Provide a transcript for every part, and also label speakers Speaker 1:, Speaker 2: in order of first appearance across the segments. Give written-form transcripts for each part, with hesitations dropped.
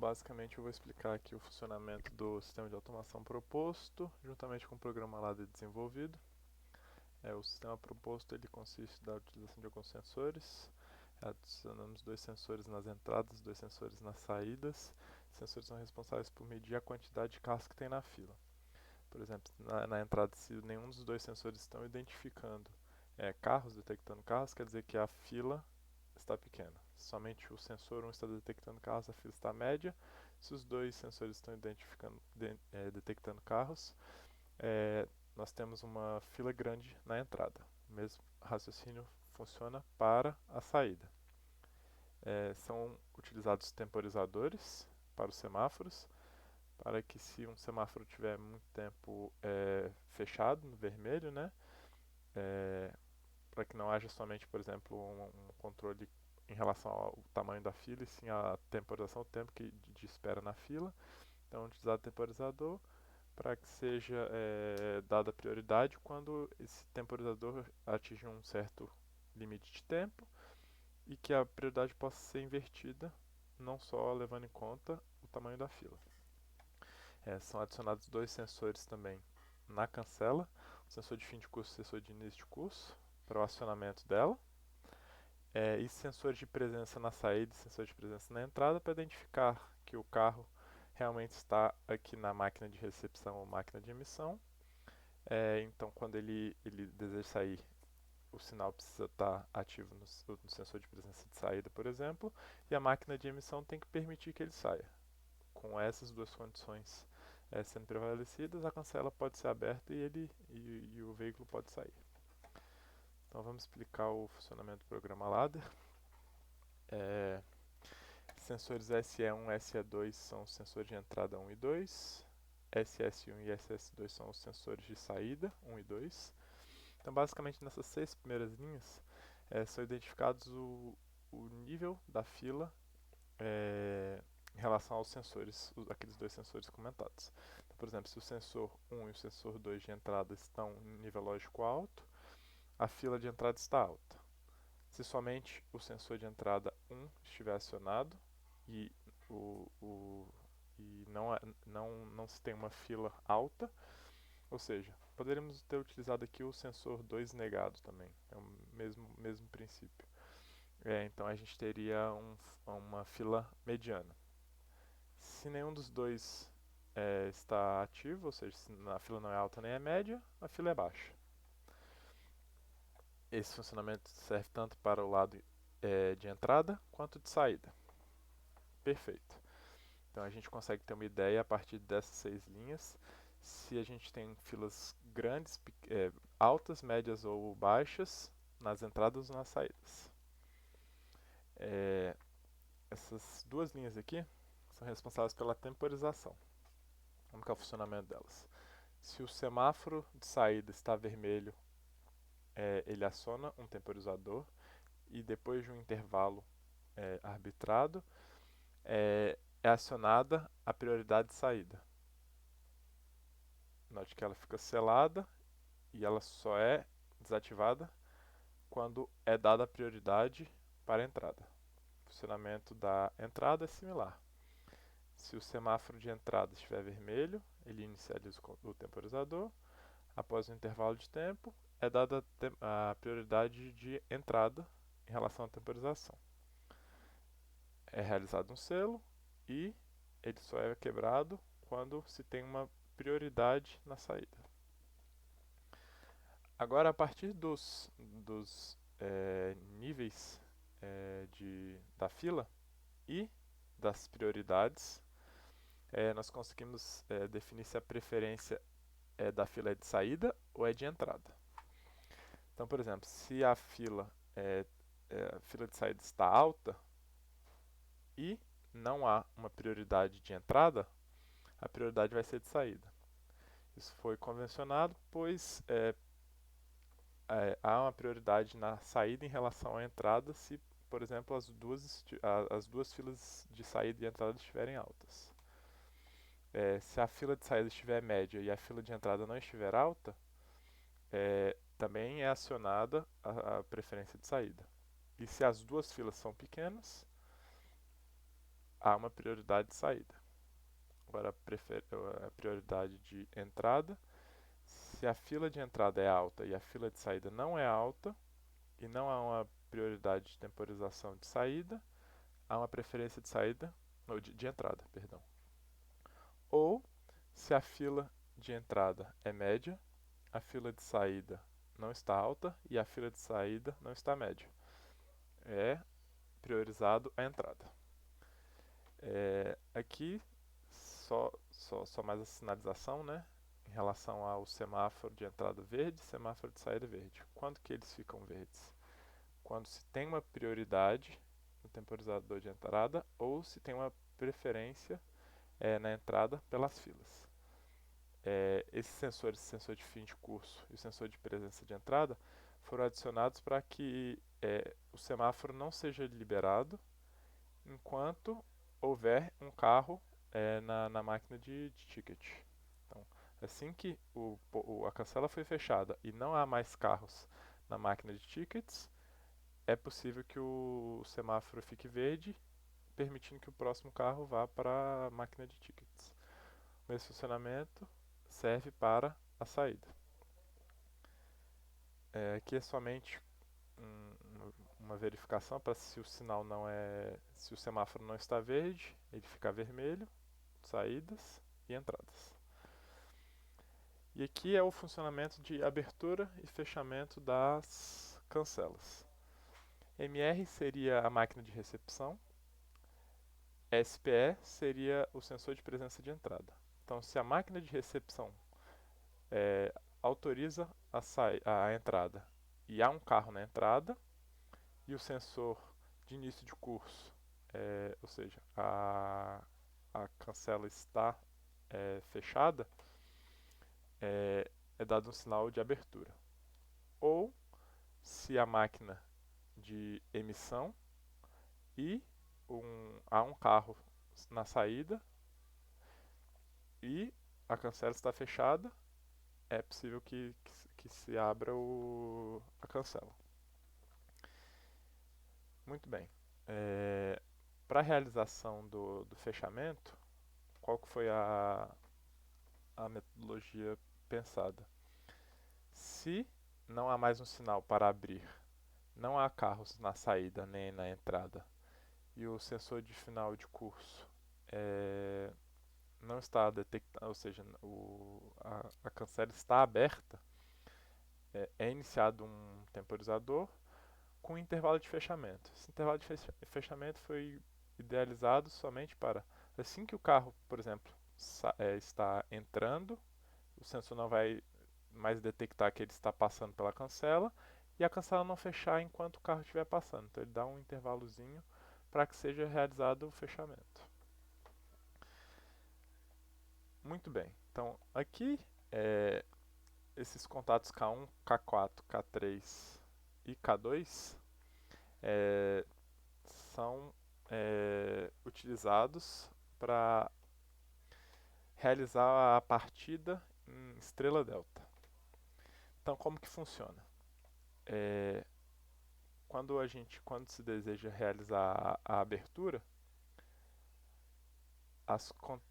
Speaker 1: basicamente eu vou explicar aqui o funcionamento do sistema de automação proposto, juntamente com o programa lá desenvolvido. O sistema proposto ele consiste da utilização de alguns sensores. Adicionamos dois sensores nas entradas, dois sensores nas saídas. Os sensores são responsáveis por medir a quantidade de carros que tem na fila. Por exemplo, na entrada, se nenhum dos dois sensores estão identificando carros, detectando carros, quer dizer que a fila está pequena. Somente o sensor 1 está detectando carros, a fila está média. Se os dois sensores estão detectando carros, nós temos uma fila grande na entrada. O mesmo raciocínio funciona para a saída. São utilizados temporizadores para os semáforos, para que se um semáforo tiver muito tempo fechado no vermelho, né, para que não haja somente, por exemplo, um controle em relação ao tamanho da fila, e sim a temporização, o tempo de espera na fila. Então, utilizar o temporizador para que seja dada prioridade quando esse temporizador atinge um certo limite de tempo e que a prioridade possa ser invertida, não só levando em conta o tamanho da fila. São adicionados dois sensores também na cancela, o sensor de fim de curso e o sensor de início de curso, para o acionamento dela. E sensores de presença na saída e sensor de presença na entrada para identificar que o carro realmente está aqui na máquina de recepção ou máquina de emissão. Então, quando ele deseja sair, o sinal precisa estar ativo no sensor de presença de saída, por exemplo, e a máquina de emissão tem que permitir que ele saia. Com essas duas condições sendo prevalecidas, a cancela pode ser aberta e o veículo pode sair. Então vamos explicar o funcionamento do programa Ladder. Sensores SE1 e SE2 são os sensores de entrada 1 e 2. SS1 e SS2 são os sensores de saída 1 e 2. Então, basicamente, nessas 6 primeiras linhas são identificados o nível da fila em relação aos sensores, aqueles dois sensores comentados. Então, por exemplo, se o sensor 1 e o sensor 2 de entrada estão em nível lógico alto, a fila de entrada está alta. Se somente o sensor de entrada 1 estiver acionado e, não se tem uma fila alta, ou seja, poderíamos ter utilizado aqui o sensor 2 negado também, é o mesmo princípio. Então a gente teria uma fila mediana. Se nenhum dos dois está ativo, ou seja, se a fila não é alta nem é média, a fila é baixa. Esse funcionamento serve tanto para o lado de entrada quanto de saída. Perfeito. Então a gente consegue ter uma ideia a partir dessas 6 linhas se a gente tem filas grandes, altas, médias ou baixas nas entradas ou nas saídas. Essas duas linhas aqui são responsáveis pela temporização. Como que é o funcionamento delas? Se o semáforo de saída está vermelho, ele aciona um temporizador e depois de um intervalo arbitrado, é acionada a prioridade de saída. Note que ela fica selada e ela só é desativada quando é dada a prioridade para a entrada. O funcionamento da entrada é similar. Se o semáforo de entrada estiver vermelho, ele inicializa o temporizador. Após um intervalo de tempo, é dada a prioridade de entrada em relação à temporização. É realizado um selo e ele só é quebrado quando se tem uma prioridade na saída. Agora, a partir dos níveis da fila e das prioridades, nós conseguimos definir se a preferência da fila é de saída ou é de entrada. Então, por exemplo, se a fila de saída está alta e não há uma prioridade de entrada, a prioridade vai ser de saída. Isso foi convencionado, pois há uma prioridade na saída em relação à entrada se, por exemplo, as duas filas de saída e entrada estiverem altas. Se a fila de saída estiver média e a fila de entrada não estiver alta, também é acionada a preferência de saída. E se as duas filas são pequenas, há uma prioridade de saída. Agora a prioridade de entrada, se a fila de entrada é alta e a fila de saída não é alta, e não há uma prioridade de temporização de saída, há uma preferência de saída, ou de entrada, perdão. Ou, se a fila de entrada é média, a fila de saída não está alta e a fila de saída não está média. É priorizado a entrada. Aqui, só mais a sinalização, né? Em relação ao semáforo de entrada verde, semáforo de saída verde. Quando que eles ficam verdes? Quando se tem uma prioridade no temporizador de entrada ou se tem uma preferência na entrada pelas filas. Esses sensores, o sensor de fim de curso e o sensor de presença de entrada, foram adicionados para que o semáforo não seja liberado enquanto houver um carro na máquina de ticket. Então, assim que a cancela foi fechada e não há mais carros na máquina de tickets, é possível que o semáforo fique verde, permitindo que o próximo carro vá para a máquina de tickets. O mesmo funcionamento serve para a saída. Aqui é somente uma verificação para se o sinal não é, se o semáforo não está verde, ele fica vermelho, saídas e entradas. E aqui é o funcionamento de abertura e fechamento das cancelas. MR seria a máquina de recepção, SPE seria o sensor de presença de entrada. Então, se a máquina de recepção autoriza a entrada e há um carro na entrada, e o sensor de início de curso, ou seja, a cancela está fechada, é dado um sinal de abertura. Ou se a máquina de emissão e há um carro na saída e a cancela está fechada, é possível que se abra a cancela. Muito bem. Para a realização do fechamento, qual que foi a metodologia pensada? Se não há mais um sinal para abrir, não há carros na saída nem na entrada, e o sensor de final de curso não está detectando, ou seja, a cancela está aberta, é iniciado um temporizador com intervalo de fechamento. Esse intervalo de fechamento foi idealizado somente para, assim que o carro, por exemplo, está entrando, o sensor não vai mais detectar que ele está passando pela cancela e a cancela não fechar enquanto o carro estiver passando. Então ele dá um intervalozinho para que seja realizado o fechamento. Muito bem. Então aqui esses contatos K1, K4, K3 e K2 são utilizados para realizar a partida em estrela delta. Então, como que funciona? Quando se deseja realizar a abertura,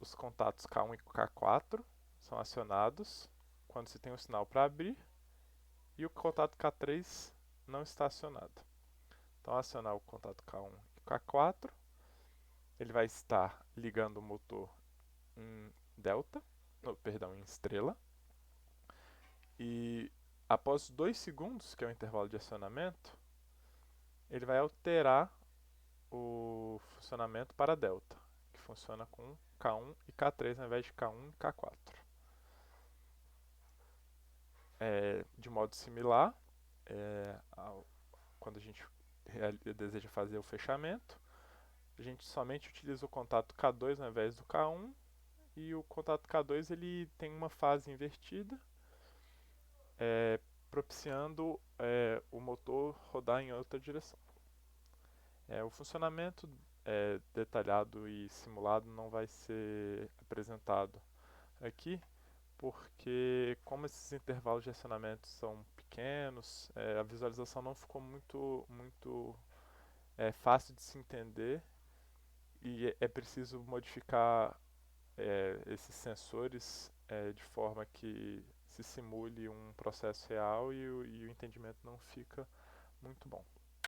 Speaker 1: os contatos K1 e K4 são acionados quando se tem um sinal para abrir e o contato K3 não está acionado. Então, ao acionar o contato K1 e K4, ele vai estar ligando o motor em delta, em estrela, e após 2 segundos, que é o intervalo de acionamento, ele vai alterar o funcionamento para delta, que funciona com K1 e K3 ao invés de K1 e K4. De modo similar, quando a gente deseja fazer o fechamento, a gente somente utiliza o contato K2 ao invés do K1 e o contato K2 ele tem uma fase invertida, propiciando o motor rodar em outra direção. O funcionamento detalhado e simulado não vai ser apresentado aqui, porque como esses intervalos de acionamento são pequenos, a visualização não ficou muito fácil de se entender e é preciso modificar esses sensores de forma que se simule um processo real e o entendimento não fica muito bom.